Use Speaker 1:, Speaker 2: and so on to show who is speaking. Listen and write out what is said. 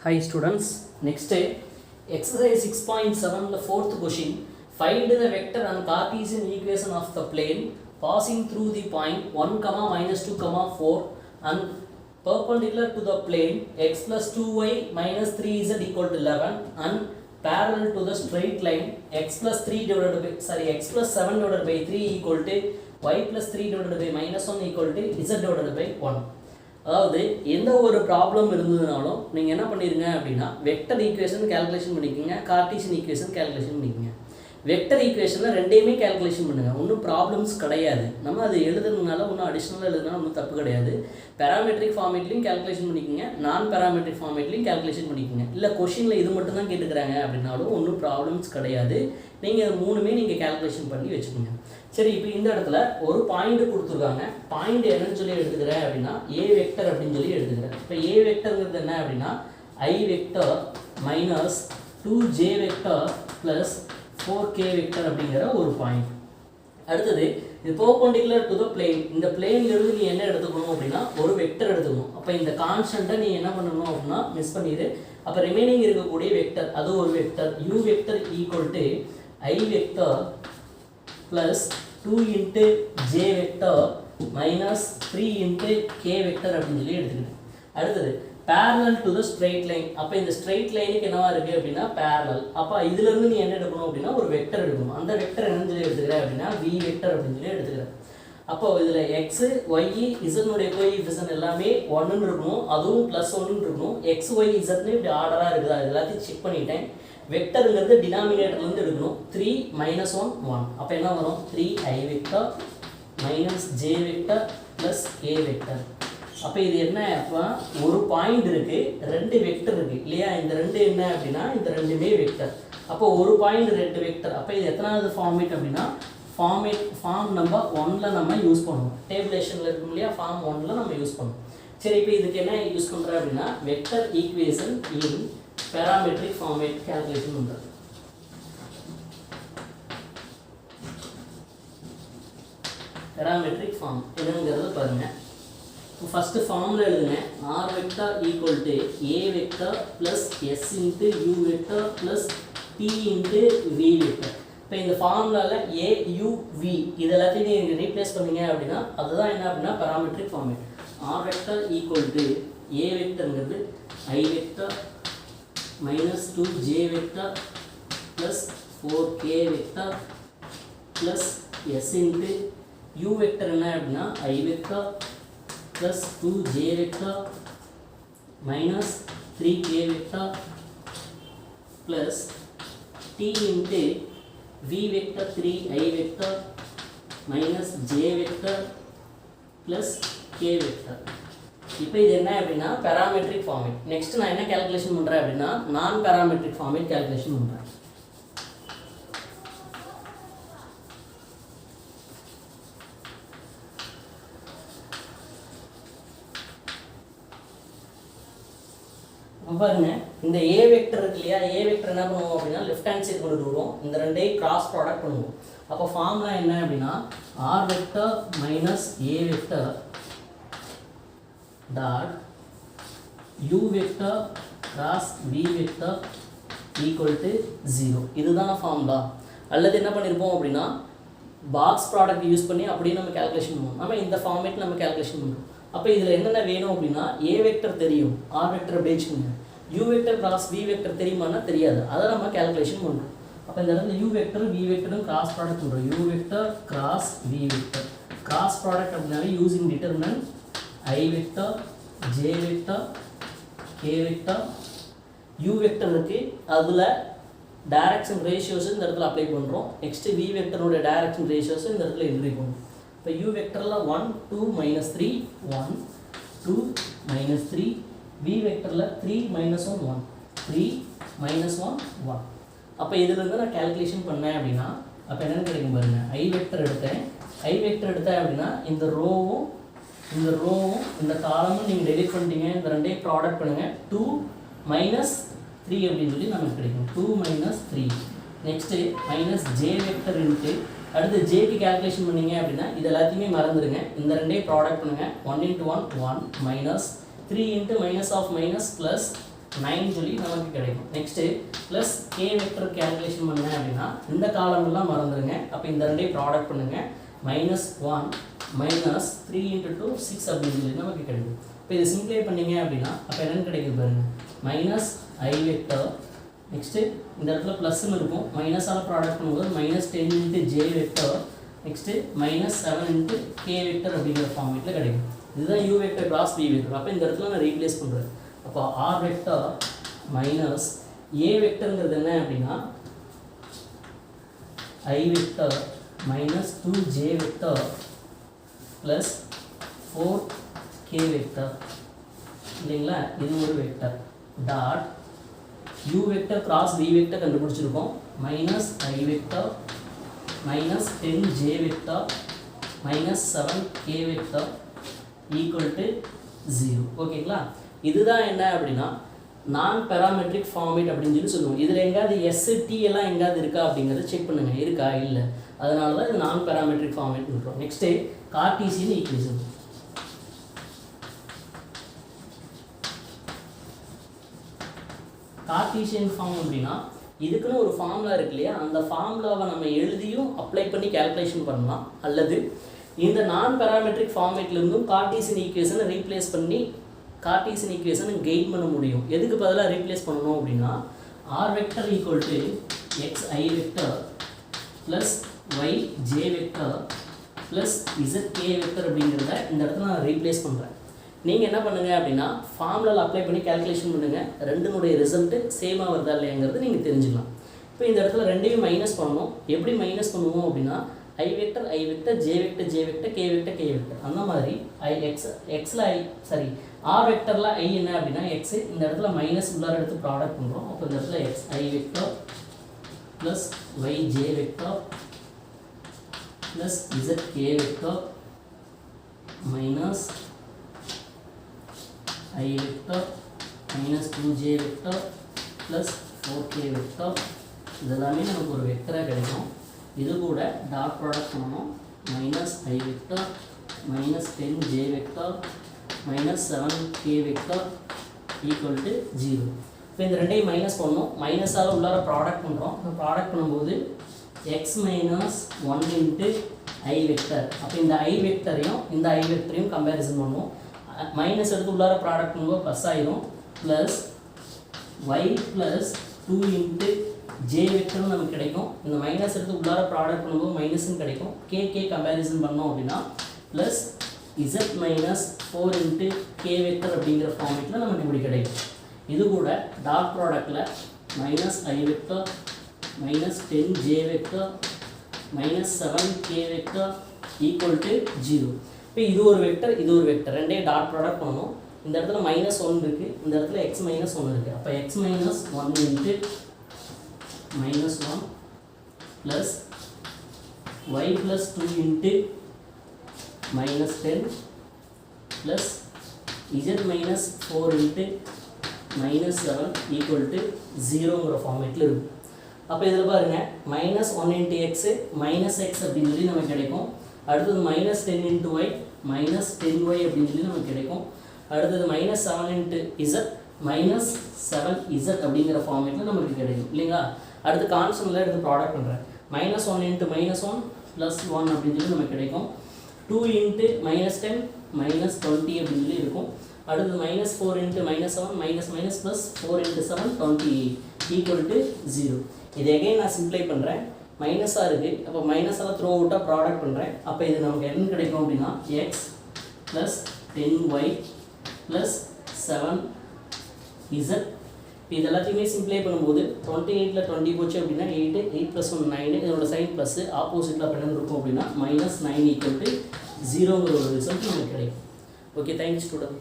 Speaker 1: Hi students, next exercise 6.7 the fourth question. Find the vector and Cartesian equation of the plane passing through the point 1, minus 2, 4 and perpendicular to the plane x plus 2y minus 3z equal to 11 and parallel to the straight line x plus 3 divided by x plus 7 divided by 3 equal to y plus 3 divided by minus 1 equal to z divided by 1. அதாவது எந்த ஒரு problem இருந்ததுனாலும் நீங்கள் என்ன பண்ணிடுங்க அப்படின்னா vector equation calculation பண்ணிக்கோங்க, Cartesian equation calculation பண்ணிக்கோங்க. Vector ஈக்குவேஷனில் ரெண்டையுமே கேல்குலேஷன் பண்ணுங்கள், ஒன்றும் ப்ராப்ளம்ஸ் கிடையாது. நம்ம அது எழுதுறதுனால ஒன்றும் அடிஷ்னலாக எழுதுனா ஒன்றும் தப்பு கிடையாது. பேராமெட்ரிக் ஃபார்மேட்லையும் கேல்குலேஷன் பண்ணிக்கோங்க, நான் பேராமெட்ரிக் ஃபார்மேட்லையும் கேல்குலேஷன் பண்ணிக்கோங்க. இல்லை கொஷினில் இது மட்டும் தான் கேட்டுக்கிறாங்க அப்படின்னாலும் ஒன்றும் ப்ராப்ளம்ஸ் கிடையாது. நீங்கள் அது மூணுமே நீங்கள் கேல்குலேஷன் பண்ணி வச்சுக்கோங்க. சரி, இப்போ இந்த இடத்துல ஒரு பாயிண்ட் கொடுத்துருக்காங்க. பாயிண்ட் என்னன்னு சொல்லி எடுத்துக்கிறேன் அப்படின்னா ஏ வெக்டர் அப்படின்னு சொல்லி எடுத்துக்கிறேன். இப்போ ஏ வெக்டருங்கிறது என்ன அப்படின்னா I vector minus 2j vector plus 4k vector அப்படிங்கிற ஒரு பாயிண்ட். அடுத்தது இது பெர்பெண்டிகுலர் டு த பிளேன். இந்த பிளேன்லேருந்து நீ என்ன எடுத்துக்கணும் அப்படின்னா ஒரு வெக்டர் எடுத்துக்கணும். அப்போ இந்த கான்ஸ்டன்ட்டை நீ என்ன பண்ணணும் அப்படின்னா மிஸ் பண்ணிடு. அப்போ ரிமைனிங் இருக்கக்கூடிய வெக்டர் அது ஒரு vector you vector equal to I vector plus 2 into j vector minus 3 into k vector அப்படின்னு சொல்லி எடுத்துக்கிட்டேன். அடுத்தது parallel to the straight line. அப்போ இந்த straight லைனுக்கு என்னவா இருக்குது அப்படின்னா parallel. அப்போ இதுலேருந்து நீ என்ன எடுக்கணும் அப்படின்னா ஒரு வெக்டர் எடுக்கணும். அந்த வெக்டர் என்னன்னு சொல்லி எடுத்துக்கிறேன் அப்படின்னா v வெக்டர் அப்படின்னு சொல்லி எடுத்துக்கிறேன். அப்போ இதில் x, y, z கோஎஃபிஷியன்ட் எல்லாமே 1ன்னு இருக்கணும், அதுவும் ப்ளஸ் 1ன்னு இருக்கணும். x, y, zன்னு இப்படி ஆர்டராக இருக்குதா இது எல்லாத்தையும் செக் பண்ணிட்டேன். வெக்டருங்கிறது டினாமினேட்டர்லேருந்து எடுக்கணும். 3 minus 1 1. அப்போ என்ன வரும் 3i vector minus j vector plus k vector. அப்போ இது என்ன அப்போ ஒரு பாயிண்ட் இருக்குது, ரெண்டு வெக்டர் இருக்குது இல்லையா? இந்த ரெண்டு என்ன அப்படின்னா இந்த ரெண்டுமே வெக்டர். அப்போ ஒரு பாயிண்ட் ரெண்டு வெக்டர். அப்போ இது எத்தனாவது ஃபார்மேட் அப்படின்னா ஃபார்ம் நம்பர் 1ல் நம்ம யூஸ் பண்ணுவோம். டேபிளேஷனில் இருக்கும் இல்லையா, ஃபார்ம் 1ல் நம்ம யூஸ் பண்ணுவோம். சரி, இப்போ இதுக்கு என்ன யூஸ் பண்ணுறோம் அப்படின்னா வெக்டர் ஈக்குவேஷன் இன் parametric format calculation பண்றது. parametric form என்னங்கிறத பாருங்க. ஃபர்ஸ்ட் ஃபார்முலா எழுதுங்க. r vector equal to a vector plus s into u vector plus p into v vector. இப்போ இந்த ஃபார்முலால a u v இது எல்லாத்தையும் நீங்க ரீப்ளேஸ் பண்ணீங்க அப்படின்னா அதுதான் என்ன அப்படின்னா parametric format. r vector equal to a vectorங்கிறது i vector minus 2j vector plus 4k vector plus s into u vector என்ன அப்படின்னா i vector plus 2j vector minus 3k vector plus t into v vector 3i vector minus j vector plus k vector. இப்போ இது என்ன அப்படின்னா parametric format. Next நான் என்ன calculation பண்ணுறேன் அப்படின்னா நான் பேராமெட்ரிக் ஃபார்மேட் கேல்குலேஷன் பண்ணுறேன். பாருங்க, இந்த ஏ வெக்டர் இருக்கு இல்லையா, ஏ வெக்டர் என்ன பண்ணுவோம் அப்படின்னா லெஃப்ட் ஹேண்ட் சைடு கொண்டு வருவோம். இந்த ரெண்டையும் கிராஸ் ப்ராடக்ட் பண்ணுவோம். அப்போ ஃபார்முலா என்ன அப்படின்னா R vector minus A vector dot u vector cross v vector equal to 0. இதுதான் ஃபார்முலா. அல்லது என்ன பண்ணியிருப்போம் அப்படின்னா பாக்ஸ் ப்ராடக்ட் யூஸ் பண்ணி அப்படியே நம்ம கேல்குலேஷன் பண்ணுவோம். நம்ம இந்த ஃபார்மேட்டில் நம்ம கேல்குலேஷன் பண்ணுறோம். அப்போ இதில் என்னென்ன வேணும் அப்படின்னா ஏ வெக்டர் தெரியும், ஆர் வெக்டர் அப்படி வச்சுக்கோங்க. U vector cross V vector தெரியுமானா தெரியாது, அதை நம்ம கேல்குலேஷன் பண்ணுறோம். அப்போ இந்த இடத்துல யூ வெக்டர் வி வெக்டரும் கிராஸ் ப்ராடக்ட் பண்ணுறோம். U vector cross V vector cross product அப்படின்னாவே using determinant i vector j vector k vector u vector இருக்கு, அதில் டைரக்ஷன் ரேஷியோஸ் இந்த இடத்துல அப்ளை பண்ணுறோம். நெக்ஸ்ட் v வெக்டரோட டைரக்ஷன் ரேஷியோஸ் இந்த இடத்துல என்ட்ரி பண்ணுறோம். இப்போ u வெக்டரில் 1 2 minus 3 1 2 minus 3, v வெக்டரில் 3 minus 1 1 3 minus 1 1. அப்போ இதிலிருந்து நான் கேல்குலேஷன் பண்ணேன் அப்படின்னா அப்போ என்னென்னு கிடைக்கும் பாருங்க. i வெக்டர் எடுத்தேன் அப்படின்னா இந்த ரோவும் இந்த காலமும் நீங்கள் டெலிட் பண்ணிட்டீங்க. இந்த ரெண்டையும் ப்ராடக்ட் பண்ணுங்கள். 2 minus 3 அப்படின்னு சொல்லி நமக்கு கிடைக்கும். 2 minus 3. Next minus J vector into அடுத்து ஜேக்கு கேல்குலேஷன் பண்ணிங்க அப்படின்னா இது எல்லாத்தையுமே மறந்துடுங்க. இந்த ரெண்டையும் ப்ராடக்ட் பண்ணுங்கள். 1 into 1 1 minus 3 into minus of minus plus 9 சொல்லி நமக்கு கிடைக்கும். Next plus K vector calculation பண்ணுங்க அப்படின்னா இந்த காலம்லாம் மறந்துடுங்க. அப்போ இந்த ரெண்டையும் ப்ராடக்ட் பண்ணுங்கள். -1 -3 × 2 6 அப்படின்னு சொல்லி நமக்கு கிடைக்கும். இப்போ இது சிம்ப்ளை பண்ணிங்க அப்படின்னா அப்போ என்னென்னு கிடைக்குது பாருங்கள். -i வெக்டர், நெக்ஸ்ட்டு இந்த இடத்துல ப்ளஸ்ன்னு இருக்கும், மைனஸால் ப்ராடக்ட் பண்ணும்போது -10 × j vector, next -7 × k vector அப்படிங்கிற ஃபார்மேட்டில் கிடைக்கும். இதுதான் u vector cross v vector. அப்போ இந்த இடத்துல நான் ரீப்ளேஸ் பண்ணுறேன். அப்போ r வெக்டர் மைனஸ் a வெக்டர்ங்கிறது என்ன அப்படின்னா i vector -2j vector plus 4k vector இல்லைங்களா. இது ஒரு vector dot u vector cross v vector கண்டுபிடிச்சிருக்கோம். -i vector -10j vector -7k vector equal to 0. ஓகேங்களா. இதுதான் என்ன அப்படின்னா நான் பேராமெட்ரிக் ஃபார்மேட் அப்படின்னு சொல்லி சொல்லுவோம். இதில் எங்காவது எஸ்டி எல்லாம் எங்காவது இருக்கா அப்படிங்கிறத செக் பண்ணுங்கள். இருக்கா இல்லை, அதனால தான் இது நான் பேராமெட்ரிக் ஃபார்மேட் பண்ணுறோம். Next Cartesian equation. Cartesian form அப்படின்னா இதுக்குன்னு ஒரு ஃபார்முலா இருக்கு இல்லையா, அந்த ஃபார்முலாவை நம்ம எழுதியும் அப்ளை பண்ணி கேல்குலேஷன் பண்ணலாம். அல்லது இந்த நான் பேராமெட்ரிக் ஃபார்மேட்லேருந்தும் கார்ட்டீசியன் ஈக்குவேஷனை ரீப்ளேஸ் பண்ணி கார்ட்டீசியன் ஈக்குவேஷனை கெயின் பண்ண முடியும். எதுக்கு பதிலாக ரீப்ளேஸ் பண்ணணும் அப்படின்னா R vector equal to xi vector plus yj vector plus zk vector அப்படிங்கிறத இந்த இடத்துல நான் ரீப்ளேஸ் பண்ணுறேன். நீங்கள் என்ன பண்ணுங்கள் அப்படின்னா ஃபார்முலாவில் அப்ளை பண்ணி கேல்குலேஷன் பண்ணுங்கள். ரெண்டுனுடைய ரிசல்ட்டு சேமாக வருதா இல்லையாங்கிறது நீங்கள் தெரிஞ்சுக்கலாம். இப்போ இந்த இடத்துல ரெண்டையும் மைனஸ் பண்ணணும். எப்படி மைனஸ் பண்ணுவோம் அப்படின்னா i vector j vector k vector அந்த மாதிரி r வெக்டரில் i என்ன அப்படின்னா x, இந்த இடத்துல மைனஸ் உள்ளார எடுத்து ப்ராடக்ட் பண்ணுறோம். அப்போ இந்த இடத்துல xi vector plus yj vector plus zk vector minus i vector -2j vector plus 4k vector. இதெல்லாமே நமக்கு ஒரு வெக்டராக கிடைக்கும். இது கூட டாட் ப்ராடக்ட் பண்ணணும். -i vector -10j vector -7k vector equal to 0. இப்போ இந்த ரெண்டையும் மைனஸ் பண்ணணும். மைனஸால் உள்ளார ப்ராடக்ட் பண்ணுறோம். இப்போ ப்ராடக்ட் பண்ணும்போது x - 1 × i வெக்டர். அப்போ இந்த i வெக்டரையும் இந்த i வெக்டரையும் கம்பேரிசன் பண்ணுவோம். மைனஸ் எடுத்து உள்ளார ப்ராடக்ட் பண்ணும்போது ப்ளஸ் ஆயிரும். ப்ளஸ் y ப்ளஸ் 2 × j வெக்டரும் நமக்கு கிடைக்கும். இந்த மைனஸ் எடுத்து உள்ளார ப்ராடக்ட் பண்ணும்போது மைனஸ்ன்னு கிடைக்கும். k கம்பேரிசன் பண்ணோம் அப்படின்னா ப்ளஸ் z - 4 × k வெக்டர் அப்படிங்கிற ஃபார்மேட்டில் நமக்கு இப்படி கிடைக்கும். இது கூட டாட் ப்ராடக்டில் -i vector -10j vector -7k vector equal to 0. இப்போ இது ஒரு வெக்டர், இது ஒரு வெக்டர், ரெண்டையும் டாட் ப்ராடக்ட் பண்ணணும். இந்த இடத்துல -1 இருக்குது, இந்த இடத்துல x - 1 இருக்குது. அப்போ x - 1 × -1 plus y plus 2 × -10 plus z minus 4 × -7 equal to 0ங்கிற ஃபார்மேட்டில் இருக்கும். அப்போ இதில் பாருங்கள் -1 × x -x அப்படின்னு சொல்லி நமக்கு கிடைக்கும். அடுத்தது -10 × y -10y அப்படின்னு சொல்லி நமக்கு கிடைக்கும். அடுத்தது -7 × z -7z அப்படிங்கிற ஃபார்மேட்டில் நமக்கு கிடைக்கும் இல்லைங்களா. அடுத்து கான்ஸ்டன்ட்ல எடுத்து ப்ராடக்ட் பண்ணுறேன். -1 × -1 +1 அப்படின்னு சொல்லி நமக்கு கிடைக்கும். 2 × -10 -20 அப்படின்னு சொல்லி இருக்கும். அடுத்து -4 × -7 -minus +4 × 7 28 ஈக்குவல் டு 0. இது எகைன் நான் சிம்ப்ளை பண்ணுறேன். மைனஸாக இருக்குது, அப்போ மைனஸால் த்ரோ அவுட்டாக ப்ராடக்ட் பண்ணுறேன். அப்போ இது நமக்கு என்ன கிடைக்கும் அப்படின்னா x + 10y + 7z. இது எல்லாத்தையுமே சிம்ப்ளை பண்ணும்போது 28ல் 20 போச்சு அப்படின்னா 8 + 1 9. இதோட சைன் ப்ளஸ் ஆப்போசிட்டில் அப்போ என்ன இருக்கும் அப்படின்னா -9 ஈக்குவல் டு 0ங்கிற ஒரு ரிசல்ட் நமக்கு கிடைக்கும். Okay, thanks student.